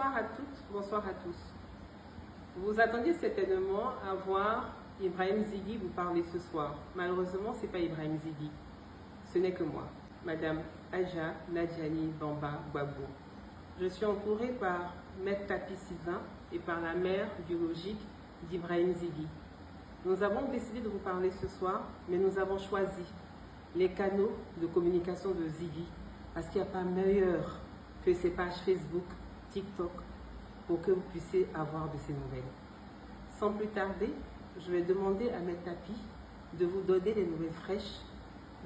Bonsoir à toutes, bonsoir à tous. Vous attendiez certainement à voir Ibrahim Zighi vous parler ce soir. Malheureusement, ce n'est pas Ibrahim Zighi, ce n'est que moi, Madame Aja Nadjani Bamba Gbagbo. Je suis entourée par Maître Tapi Sylvain et par la mère biologique d'Ibrahim Zighi. Nous avons décidé de vous parler ce soir, mais nous avons choisi les canaux de communication de Zighi parce qu'il n'y a pas meilleur que ces pages Facebook, TikTok, pour que vous puissiez avoir de ces nouvelles. Sans plus tarder, je vais demander à Maître Tapi de vous donner les nouvelles fraîches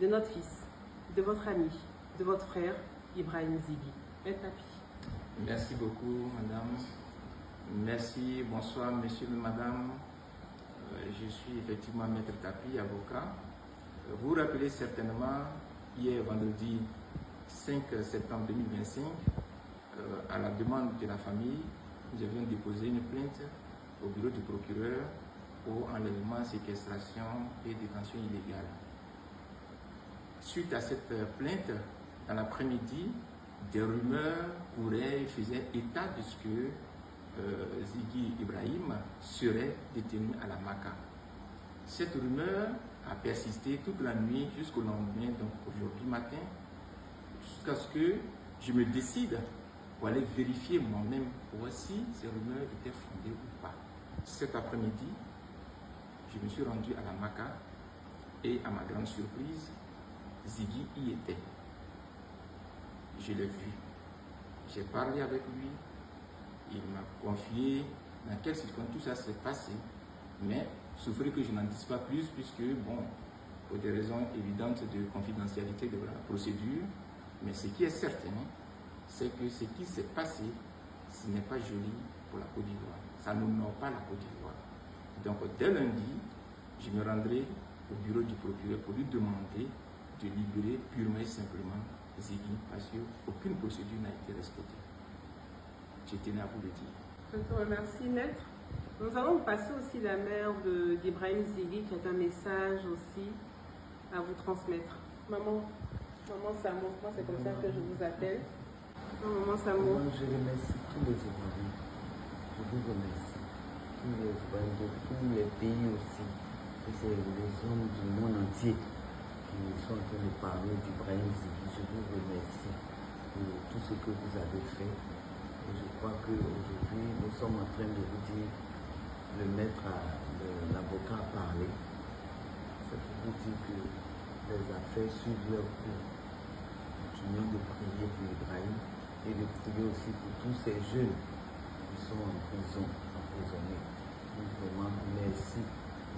de notre fils, de votre ami, de votre frère, Ibrahim Zighi. Maître Tapi. Merci beaucoup, madame. Merci, bonsoir, monsieur et madame. Je suis effectivement Maître Tapi, avocat. Vous vous rappelez certainement, hier vendredi 5 septembre 2025, à la demande de la famille, nous avions déposé une plainte au bureau du procureur pour enlèvement, séquestration et détention illégale. Suite à cette plainte, dans l'après-midi, des rumeurs couraient et faisaient état de ce que Zighi Ibrahim serait détenu à la Maka. Cette rumeur a persisté toute la nuit jusqu'au lendemain, donc aujourd'hui matin, jusqu'à ce que je me décide pour aller vérifier moi-même pour voir si ces rumeurs étaient fondées ou pas. Cet après-midi, je me suis rendu à la Maka et à ma grande surprise, Zighi y était. Je l'ai vu. J'ai parlé avec lui. Il m'a confié dans quelles circonstances tout ça s'est passé. Mais souffrez que je n'en dise pas plus puisque, bon, pour des raisons évidentes de confidentialité de la procédure, mais ce qui est certain, c'est que ce qui s'est passé, ce n'est pas joli pour la Côte d'Ivoire. Ça n'honore pas la Côte d'Ivoire. Donc, dès lundi, je me rendrai au bureau du procureur pour lui demander de libérer purement et simplement Zighi parce qu'aucune procédure n'a été respectée. Je tenais à vous le dire. Je te remercie, Maître. Nous allons passer aussi la mère d'Ibrahim Zighi qui a un message aussi à vous transmettre. Maman Samo, moi c'est comme ça que je vous appelle. Maman Samo. Je remercie tous les Ivoiriens. Je vous remercie. Tous les Ivoiriens de tous les pays aussi. Et c'est les hommes du monde entier qui sont en train de parler d'Ibrahim Zighi. Je vous remercie pour tout ce que vous avez fait. Et je crois qu'aujourd'hui, nous sommes en train de vous dire, le maître, l'avocat a parlé. C'est pour vous dire que les affaires suivent leur cours. Continuons de prier pour Ibrahim et de prier aussi pour tous ces jeunes qui sont en prison, emprisonnés. Donc vraiment, merci.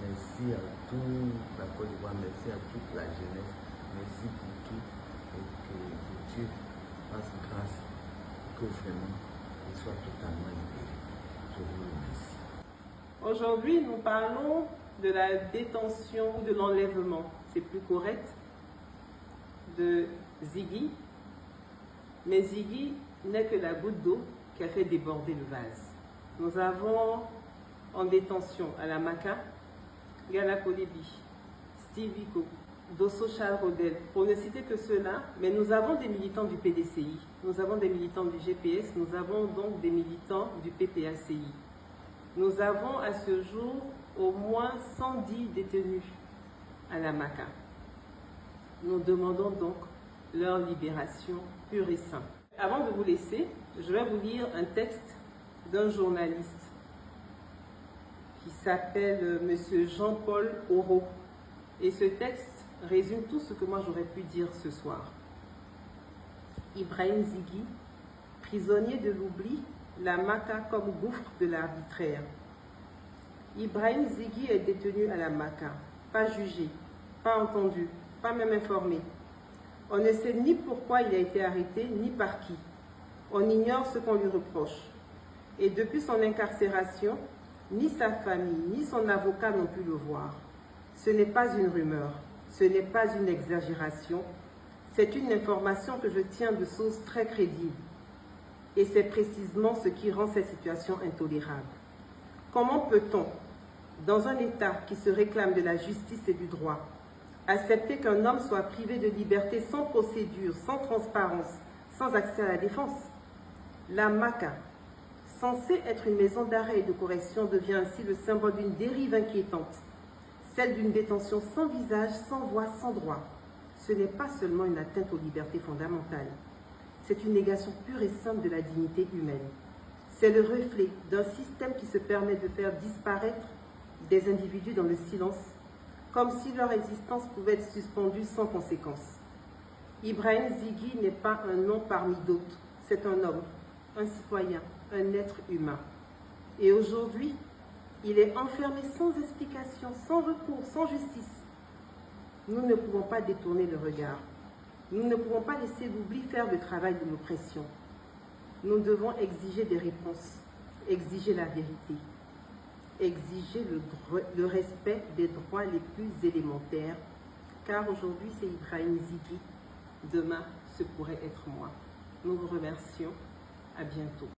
Merci à toute la Côte d'Ivoire, merci à toute la jeunesse, merci pour tout et que Dieu fasse grâce que vraiment il soit totalement libéré. Je vous remercie. Aujourd'hui, nous parlons de la détention ou de l'enlèvement, c'est plus correct, de Zighi. Mais Zighi n'est que la goutte d'eau qui a fait déborder le vase. Nous avons en détention à la Maka, Gala Kolebi, Steve Biko, Dosso Charles Rodel, pour ne citer que ceux-là, mais nous avons des militants du PDCI, nous avons des militants du GPS, nous avons donc des militants du PPACI. Nous avons à ce jour au moins 110 détenus à la Maka. Nous demandons donc leur libération pure et simple. Avant de vous laisser, je vais vous lire un texte d'un journaliste qui s'appelle M. Jean-Paul Auro. Et ce texte résume tout ce que moi j'aurais pu dire ce soir. Ibrahim Zighi, prisonnier de l'oubli, la Maka comme gouffre de l'arbitraire. Ibrahim Zighi est détenu à la Maka, pas jugé, pas entendu, pas même informé. On ne sait ni pourquoi il a été arrêté, ni par qui. On ignore ce qu'on lui reproche. Et depuis son incarcération, ni sa famille, ni son avocat n'ont pu le voir. Ce n'est pas une rumeur, ce n'est pas une exagération, c'est une information que je tiens de source très crédible. Et c'est précisément ce qui rend cette situation intolérable. Comment peut-on, dans un État qui se réclame de la justice et du droit, accepter qu'un homme soit privé de liberté sans procédure, sans transparence, sans accès à la défense? La Maka, censée être une maison d'arrêt et de correction, devient ainsi le symbole d'une dérive inquiétante, celle d'une détention sans visage, sans voix, sans droit. Ce n'est pas seulement une atteinte aux libertés fondamentales, c'est une négation pure et simple de la dignité humaine. C'est le reflet d'un système qui se permet de faire disparaître des individus dans le silence, comme si leur existence pouvait être suspendue sans conséquence. Ibrahim Zighi n'est pas un nom parmi d'autres, c'est un homme, un citoyen, un être humain. Et aujourd'hui, il est enfermé sans explication, sans recours, sans justice. Nous ne pouvons pas détourner le regard. Nous ne pouvons pas laisser l'oubli faire le travail de l'oppression. Nous devons exiger des réponses, exiger la vérité, exiger le respect des droits les plus élémentaires, car aujourd'hui c'est Ibrahim Zighi, demain ce pourrait être moi. Nous vous remercions, à bientôt.